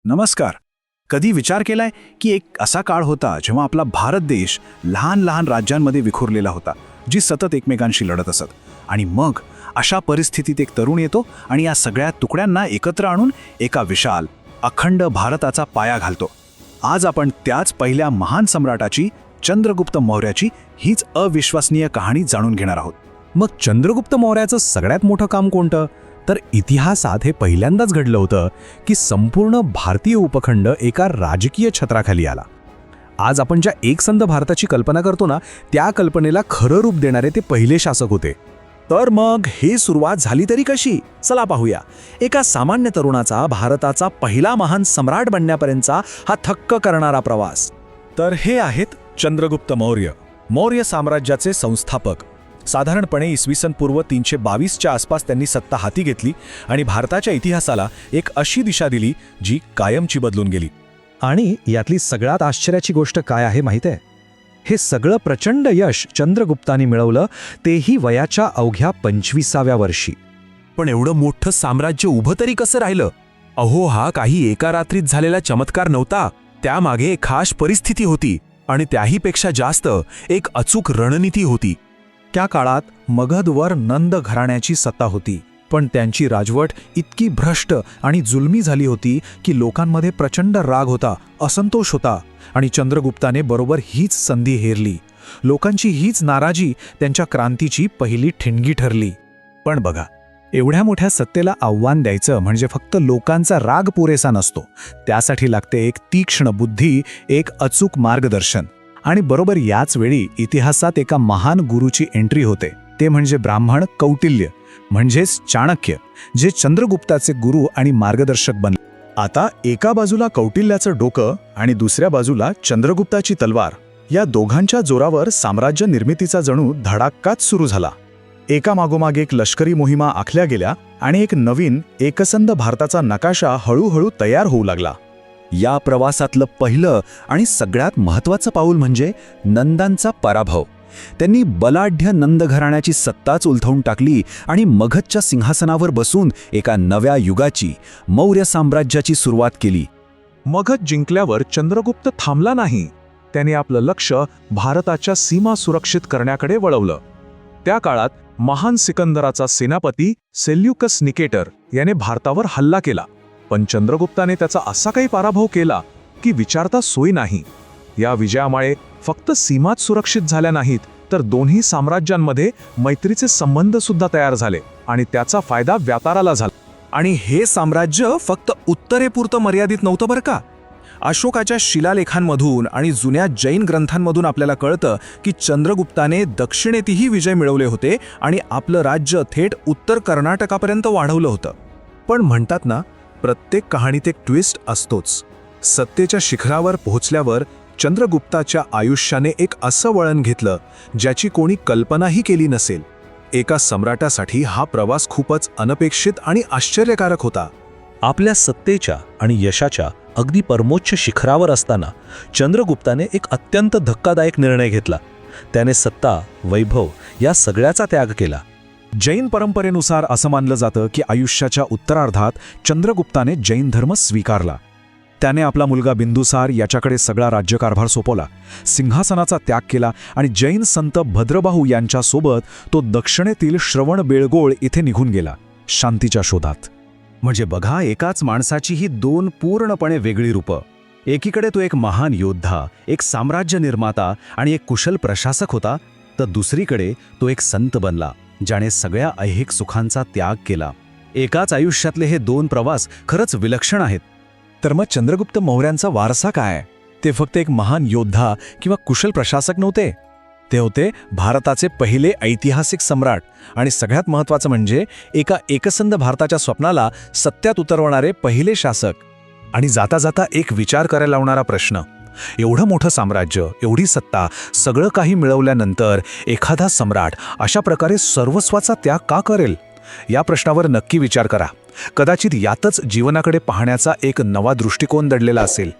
नमस्कार. कधी विचार केलाय की एक असा काळ होता जेव्हा आपला भारत देश लहान लहान राज्यांमध्ये विखुरलेला होता, जी सतत एकमेकांशी लढत असत. आणि मग अशा परिस्थितीत एक तरुण येतो आणि या सगळ्या तुकड्यांना एकत्र आणून एका विशाल अखंड भारताचा पाया घालतो. आज आपण त्याच पहिल्या महान सम्राटाची, चंद्रगुप्त मौर्याची हीच अविश्वसनीय कहाणी जाणून घेणार आहोत. मग चंद्रगुप्त मौर्याचं सगळ्यात मोठं काम कोणतं? तर इतिहासात हे पहिल्यांदाच घडलं होतं की संपूर्ण भारतीय उपखंड एका राजकीय छत्राखाली आला. आज आपण ज्या एकसंध भारताची कल्पना करतो ना, त्या कल्पनेला खरं रूप देणारे ते पहिले शासक होते. तर मग हे सुरुवात झाली तरी कशी? चला पाहूया. एका सामान्य तरुणाचा भारताचा पहिला महान सम्राट बनण्यापर्यंतचा हा थक्क करणारा प्रवास. तर हे आहेत चंद्रगुप्त मौर्य, मौर्य साम्राज्याचे संस्थापक. साधारणपणे इसवी पूर्व 322च्या आसपास त्यांनी सत्ता हाती घेतली आणि भारताच्या इतिहासाला एक अशी दिशा दिली जी कायमची बदलून गेली. आणि यातली सगळ्यात आश्चर्याची गोष्ट काय आहे माहिती आहे? हे सगळं प्रचंड यश चंद्रगुप्ताने मिळवलं, तेही वयाच्या अवघ्या 25व्या वर्षी. पण एवढं मोठं साम्राज्य उभं तरी कसं राहिलं? अहो, हा काही एका रात्रीत झालेला चमत्कार नव्हता. त्यामागे एक खास परिस्थिती होती आणि त्याहीपेक्षा जास्त एक अचूक रणनीती होती. त्या काळात मगधवर नंद घराण्याची सत्ता होती, पण त्यांची राजवट इतकी भ्रष्ट आणि जुलमी झाली होती की लोकांमध्ये प्रचंड राग होता, असंतोष होता. आणि चंद्रगुप्ताने बरोबर हीच संधी हेरली. लोकांची हीच नाराजी त्यांच्या क्रांतीची पहिली ठिणगी ठरली. पण बघा, एवढ्या मोठ्या सत्तेला आव्हान द्यायचं म्हणजे फक्त लोकांचा राग पुरेसा नसतो. त्यासाठी लागते एक तीक्ष्ण बुद्धी, एक अचूक मार्गदर्शन. आणि बरोबर याच वेळी इतिहासात एका महान गुरुची एंट्री होते. ते म्हणजे ब्राह्मण कौटिल्य, म्हणजेच चाणक्य, जे चंद्रगुप्ताचे गुरु आणि मार्गदर्शक बनले. आता एका बाजूला कौटिल्याचं डोकं आणि दुसऱ्या बाजूला चंद्रगुप्ताची तलवार. या दोघांच्या जोरावर साम्राज्य निर्मितीचा जणू धडाकाच सुरू झाला. एका मागोमाग एक लष्करी मोहिमा आखल्या गेल्या आणि एक नवीन एकसंध भारताचा नकाशा हळूहळू तयार होऊ लागला. या प्रवासातलं पहिलं आणि सगळ्यात महत्त्वाचं पाऊल म्हणजे नंदांचा पराभव. त्यांनी बलाढ्य नंद घराण्याची सत्ताच उलथवून टाकली आणि मगधच्या सिंहासनावर बसून एका नव्या युगाची, मौर्य साम्राज्याची सुरुवात केली. मगध जिंकल्यावर चंद्रगुप्त थांबला नाही. त्याने आपलं लक्ष भारताच्या सीमा सुरक्षित करण्याकडे वळवलं. त्या काळात महान सिकंदराचा सेनापती सेल्युकस निकेटर याने भारतावर हल्ला केला. पण चंद्रगुप्ताने त्याचा असा काही पराभव केला की विचारता सोय नाही. या विजयामुळे फक्त सीमाच सुरक्षित झाल्या नाहीत, तर दोन्ही साम्राज्यांमध्ये मैत्रीचे संबंध सुद्धा तयार झाले आणि त्याचा फायदा व्यापाराला झाला. आणि हे साम्राज्य फक्त उत्तरेपुरतं मर्यादित नव्हतं बरं का. अशोकाच्या शिलालेखांमधून आणि जुन्या जैन ग्रंथांमधून आपल्याला कळतं की चंद्रगुप्ताने दक्षिणेतही विजय मिळवले होते आणि आपलं राज्य थेट उत्तर कर्नाटकापर्यंत वाढवलं होतं. पण म्हणतात ना, प्रत्येक कहाणीत एक ट्विस्ट असतोच. सत्तेच्या शिखरावर पोहोचल्यावर चंद्रगुप्ताच्या आयुष्याने एक असं वळण घेतलं ज्याची कोणी कल्पनाही केली नसेल. एका सम्राटासाठी हा प्रवास खूपच अनपेक्षित आणि आश्चर्यकारक होता. आपल्या सत्तेच्या आणि यशाच्या अगदी परमोच्च शिखरावर असताना चंद्रगुप्ताने एक अत्यंत धक्कादायक निर्णय घेतला. त्याने सत्ता, वैभव या सगळ्याचा त्याग केला. जैन परंपरेनुसार असं मानलं जातं की आयुष्याच्या उत्तरार्धात चंद्रगुप्ताने जैन धर्म स्वीकारला. त्याने आपला मुलगा बिंदुसार याच्याकडे सगळा राज्यकारभार सोपवला, सिंहासनाचा त्याग केला आणि जैन संत भद्रबाहू यांच्यासोबत तो दक्षिणेतील श्रवणबेळगोळ इथे निघून गेला, शांतीच्या शोधात. म्हणजे बघा, एकाच माणसाची ही दोन पूर्णपणे वेगळी रूपं. एकीकडे तो एक महान योद्धा, एक साम्राज्य निर्माता आणि एक कुशल प्रशासक होता, तर दुसरीकडे तो एक संत बनला ज्याने सगळ्या ऐहिक सुखांचा त्याग केला. एकाच आयुष्यातले हे दोन प्रवास खरंच विलक्षण आहेत. तर मग चंद्रगुप्त मौर्यांचा वारसा काय? ते फक्त एक महान योद्धा किंवा कुशल प्रशासक नव्हते. ते होते भारताचे पहिले ऐतिहासिक सम्राट आणि सगळ्यात महत्त्वाचं म्हणजे एका एकसंध भारताच्या स्वप्नाला सत्यात उतरवणारे पहिले शासक. आणि जाता जाता एक विचार करायला लावणारा प्रश्न: एवढं मोठं साम्राज्य, एवढी सत्ता, सगळं काही मिळवल्यानंतर एखादा सम्राट अशा प्रकारे सर्वस्वाचा त्याग का करेल? या प्रश्नावर नक्की विचार करा. कदाचित यातच जीवनाकडे पाहण्याचा एक नवा दृष्टिकोन दडलेला असेल.